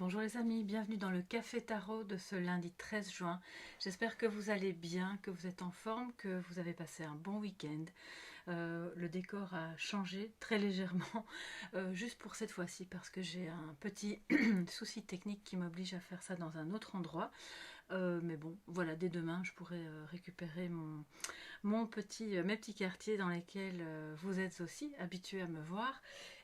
Bonjour les amis, bienvenue dans le Café Tarot de ce lundi 13 juin. J'espère que vous allez bien, que vous êtes en forme, que vous avez passé un bon week-end. Le décor a changé très légèrement, juste pour cette fois-ci parce que j'ai un petit souci technique qui m'oblige à faire ça dans un autre endroit. Mais bon, voilà, dès demain je pourrai récupérer mes petits quartiers dans lesquels vous êtes aussi habitués à me voir.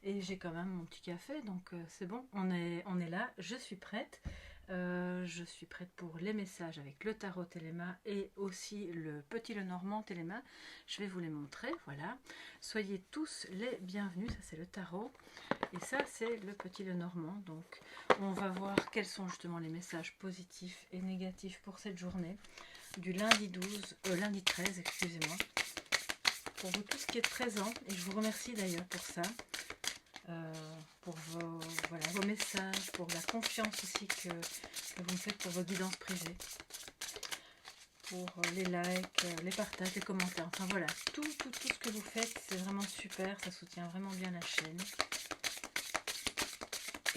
Et j'ai quand même mon petit café, donc c'est bon, on est là, je suis prête. Je suis prête pour les messages avec le tarot Téléma et aussi le petit Lenormand Téléma. Je vais vous les montrer, voilà. Soyez tous les bienvenus, ça c'est le tarot. Et ça c'est le petit Lenormand. Donc on va voir quels sont justement les messages positifs et négatifs pour cette journée. Du lundi 13, excusez-moi. Pour vous tous qui êtes présents, et je vous remercie d'ailleurs pour ça. Pour vos messages, pour la confiance aussi que vous me faites pour vos guidances privées, pour les likes, les partages, les commentaires, enfin voilà, tout ce que vous faites, c'est vraiment super, ça soutient vraiment bien la chaîne.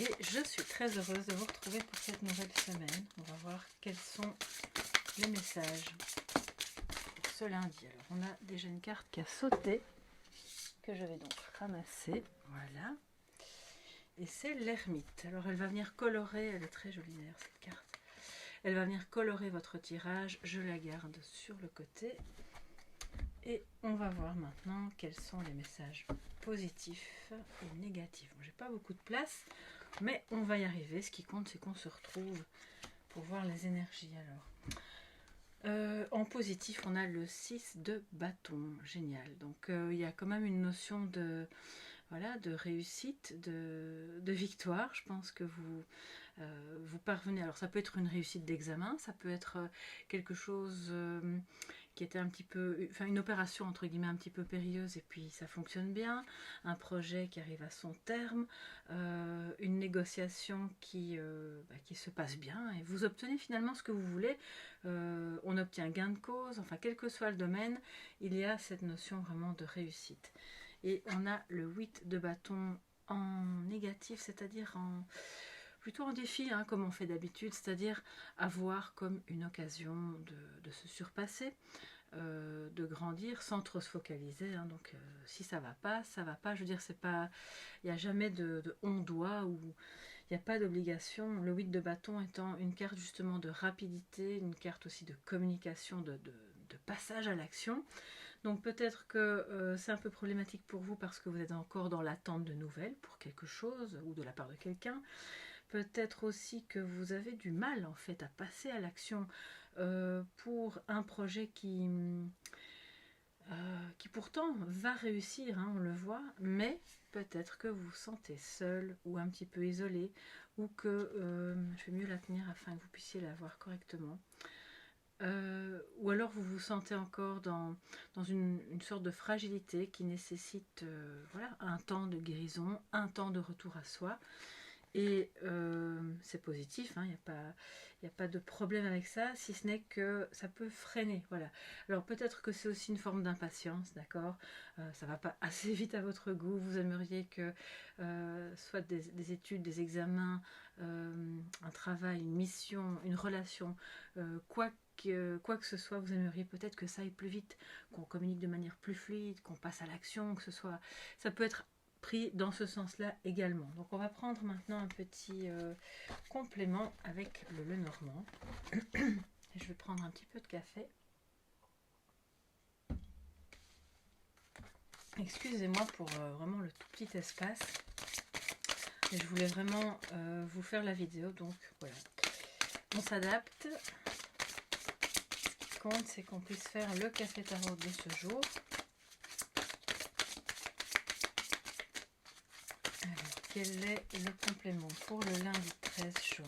Et je suis très heureuse de vous retrouver pour cette nouvelle semaine. On va voir quels sont les messages pour ce lundi. Alors on a déjà une carte qui a sauté, que je vais donc ramasser, voilà. Et c'est l'ermite. Alors elle va venir colorer, elle est très jolie d'ailleurs cette carte. Elle va venir colorer votre tirage, je la garde sur le côté. Et on va voir maintenant quels sont les messages positifs et négatifs. Bon, j'ai pas beaucoup de place, mais on va y arriver. Ce qui compte, c'est qu'on se retrouve pour voir les énergies. Alors, en positif, on a le 6 de bâton, génial. Donc il y a quand même une notion de... Voilà, de réussite, de victoire. Je pense que vous parvenez. Alors ça peut être une réussite d'examen, ça peut être quelque chose qui était un petit peu, enfin une opération entre guillemets un petit peu périlleuse et puis ça fonctionne bien, un projet qui arrive à son terme, une négociation qui se passe bien et vous obtenez finalement ce que vous voulez. On obtient gain de cause, enfin quel que soit le domaine, il y a cette notion vraiment de réussite. Et on a le 8 de bâton en négatif, c'est-à-dire plutôt en défi, hein, comme on fait d'habitude, c'est-à-dire avoir comme une occasion de se surpasser, de grandir sans trop se focaliser. Hein. Donc si ça va pas, ça va pas. Je veux dire, c'est pas, il n'y a jamais de on doit ou il n'y a pas d'obligation. Le 8 de bâton étant une carte justement de rapidité, une carte aussi de communication, de passage à l'action. Donc peut-être que c'est un peu problématique pour vous parce que vous êtes encore dans l'attente de nouvelles pour quelque chose ou de la part de quelqu'un. Peut-être aussi que vous avez du mal en fait à passer à l'action pour un projet qui pourtant va réussir, hein, on le voit, mais peut-être que vous vous sentez seul ou un petit peu isolé ou que je vais mieux la tenir afin que vous puissiez la voir correctement. Ou alors vous vous sentez encore dans une sorte de fragilité qui nécessite voilà, un temps de guérison, un temps de retour à soi. Et c'est positif, hein, il n'y a pas de problème avec ça, si ce n'est que ça peut freiner. Voilà. Alors peut-être que c'est aussi une forme d'impatience, d'accord, ça ne va pas assez vite à votre goût, vous aimeriez que soit des études, des examens, un travail, une mission, une relation, quoi que ce soit, vous aimeriez peut-être que ça aille plus vite, qu'on communique de manière plus fluide, qu'on passe à l'action, que ce soit... Ça peut être pris dans ce sens-là également. Donc on va prendre maintenant un petit complément avec le Lenormand. Et je vais prendre un petit peu de café. Excusez-moi pour vraiment le tout petit espace. Et je voulais vraiment vous faire la vidéo, donc voilà. On s'adapte. Ce qui compte, c'est qu'on puisse faire le café tarot de ce jour. Quel est le complément pour le lundi 13 juin,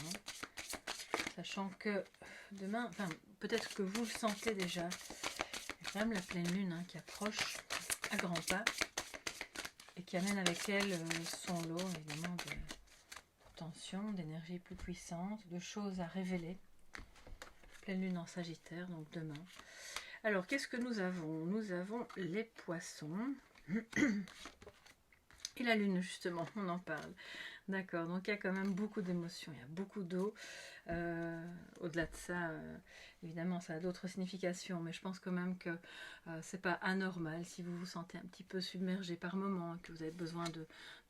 sachant que demain, enfin peut-être que vous le sentez déjà, il y a quand même la pleine lune hein, qui approche à grands pas et qui amène avec elle son lot évidemment de tension, d'énergie plus puissante, de choses à révéler. Pleine lune en Sagittaire, donc demain. Alors qu'est-ce que nous avons? Nous avons les poissons. Et la lune, justement, on en parle. D'accord, donc il y a quand même beaucoup d'émotions, il y a beaucoup d'eau. Au-delà de ça, évidemment, ça a d'autres significations, mais je pense quand même que c'est pas anormal si vous vous sentez un petit peu submergé par moment, que vous avez besoin de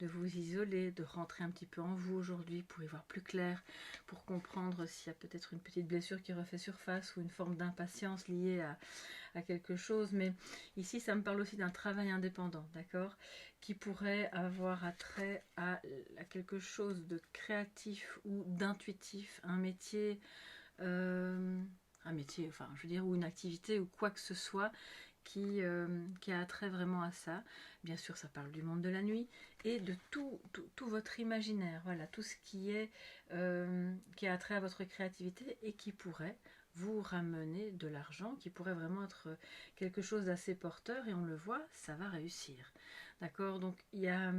vous isoler, de rentrer un petit peu en vous aujourd'hui pour y voir plus clair, pour comprendre s'il y a peut-être une petite blessure qui refait surface ou une forme d'impatience liée à quelque chose. Mais ici, ça me parle aussi d'un travail indépendant, d'accord, qui pourrait avoir attrait à quelque chose de créatif ou d'intuitif, un métier, enfin, je veux dire, ou une activité ou quoi que ce soit qui a attrait vraiment à ça. Bien sûr, ça parle du monde de la nuit et de tout votre imaginaire, voilà, tout ce qui a attrait à votre créativité et qui pourrait vous ramener de l'argent, qui pourrait vraiment être quelque chose d'assez porteur, et on le voit, ça va réussir. D'accord? Donc il y a,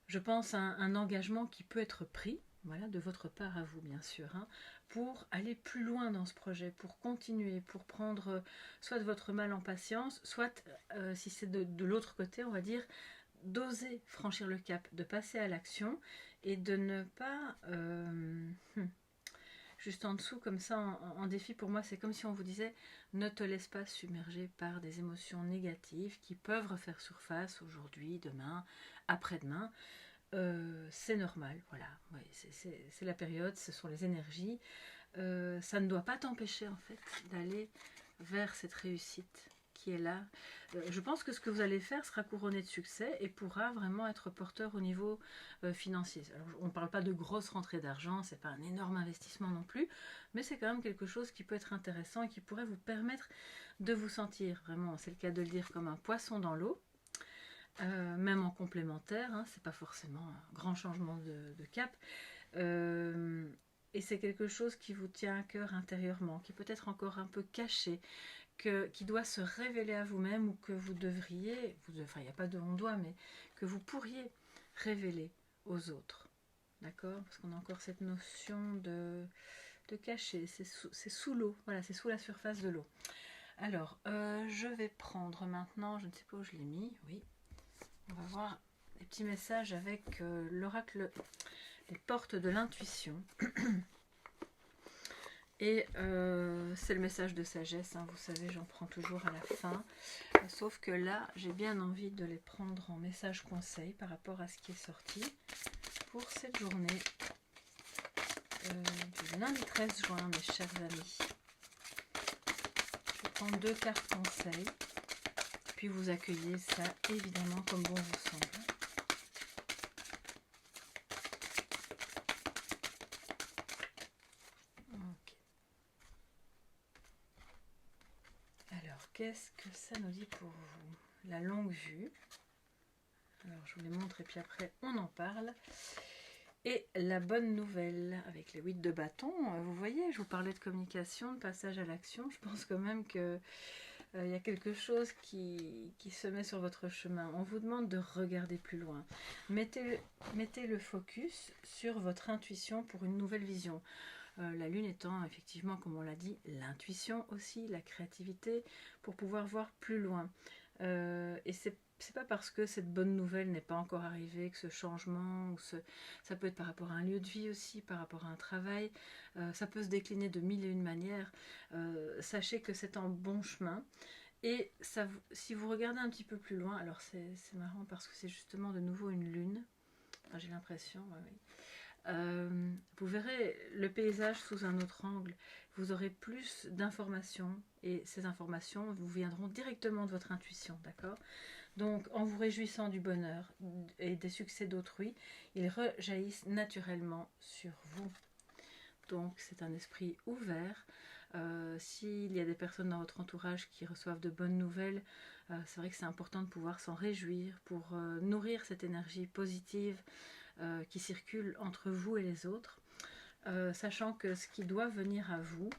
je pense, un engagement qui peut être pris, voilà, de votre part à vous, bien sûr, hein, pour aller plus loin dans ce projet, pour continuer, pour prendre soit de votre mal en patience, soit, si c'est de l'autre côté, on va dire, d'oser franchir le cap, de passer à l'action et de ne pas... juste en dessous, comme ça, en défi, pour moi, c'est comme si on vous disait ne te laisse pas submerger par des émotions négatives qui peuvent refaire surface aujourd'hui, demain, après-demain. C'est normal, voilà. Ouais, c'est la période, ce sont les énergies. Ça ne doit pas t'empêcher, en fait, d'aller vers cette réussite qui est là. Je pense que ce que vous allez faire sera couronné de succès et pourra vraiment être porteur au niveau financier. Alors, on ne parle pas de grosses rentrées d'argent, c'est pas un énorme investissement non plus, mais c'est quand même quelque chose qui peut être intéressant et qui pourrait vous permettre de vous sentir vraiment, c'est le cas de le dire, comme un poisson dans l'eau. Même en complémentaire, hein, c'est pas forcément un grand changement de cap. Et c'est quelque chose qui vous tient à cœur intérieurement, qui peut être encore un peu caché, qui doit se révéler à vous-même, ou que vous devriez, enfin il n'y a pas de on doit, mais que vous pourriez révéler aux autres. D'accord? Parce qu'on a encore cette notion de cacher, c'est sous l'eau, voilà, c'est sous la surface de l'eau. Alors, je vais prendre maintenant, je ne sais pas où je l'ai mis, oui, on va voir des petits messages avec l'oracle, les portes de l'intuition. Et c'est le message de sagesse, hein, vous savez, j'en prends toujours à la fin. Sauf que là, j'ai bien envie de les prendre en message conseil par rapport à ce qui est sorti pour cette journée du lundi 13 juin, mes chers amis. Je prends 2 cartes conseil, puis vous accueillez ça évidemment comme bon vous semble. Qu'est-ce que ça nous dit pour vous? La longue vue. Alors, je vous les montre et puis après, on en parle. Et la bonne nouvelle, avec les 8 de bâton. Vous voyez, je vous parlais de communication, de passage à l'action. Je pense quand même que y a quelque chose qui se met sur votre chemin. On vous demande de regarder plus loin. Mettez le focus sur votre intuition pour une nouvelle vision. La lune étant effectivement, comme on l'a dit, l'intuition aussi, la créativité, pour pouvoir voir plus loin. Et c'est pas parce que cette bonne nouvelle n'est pas encore arrivée que ce changement, ça peut être par rapport à un lieu de vie aussi, par rapport à un travail, ça peut se décliner de mille et une manières. Sachez que c'est en bon chemin. Et ça, si vous regardez un petit peu plus loin, alors c'est marrant parce que c'est justement de nouveau une lune, j'ai l'impression, oui. Vous verrez le paysage sous un autre angle, vous aurez plus d'informations et ces informations vous viendront directement de votre intuition, d'accord? Donc en vous réjouissant du bonheur et des succès d'autrui, ils rejaillissent naturellement sur vous. Donc c'est un esprit ouvert. S'il y a des personnes dans votre entourage qui reçoivent de bonnes nouvelles, c'est vrai que c'est important de pouvoir s'en réjouir pour nourrir cette énergie positive qui circule entre vous et les autres, sachant que ce qui doit venir à vous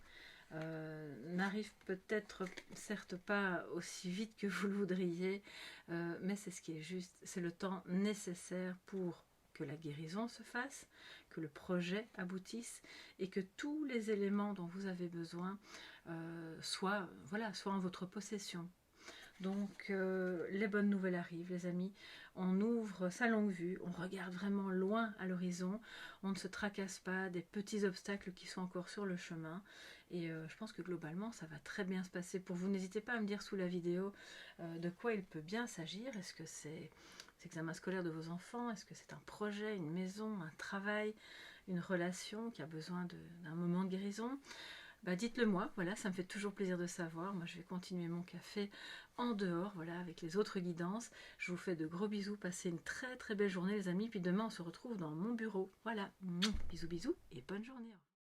n'arrive peut-être certes pas aussi vite que vous le voudriez, mais c'est ce qui est juste, c'est le temps nécessaire pour que la guérison se fasse, que le projet aboutisse et que tous les éléments dont vous avez besoin soient en votre possession. Donc les bonnes nouvelles arrivent les amis, on ouvre sa longue vue, on regarde vraiment loin à l'horizon, on ne se tracasse pas des petits obstacles qui sont encore sur le chemin et je pense que globalement ça va très bien se passer pour vous. N'hésitez pas à me dire sous la vidéo de quoi il peut bien s'agir. Est-ce que c'est l'examen scolaire de vos enfants? Est-ce que c'est un projet, une maison, un travail, une relation qui a besoin d'un moment de guérison? Bah dites-le moi, voilà, ça me fait toujours plaisir de savoir. Moi je vais continuer mon café en dehors, voilà, avec les autres guidances. Je vous fais de gros bisous, passez une très très belle journée les amis, puis demain on se retrouve dans mon bureau. Voilà, bisous bisous et bonne journée.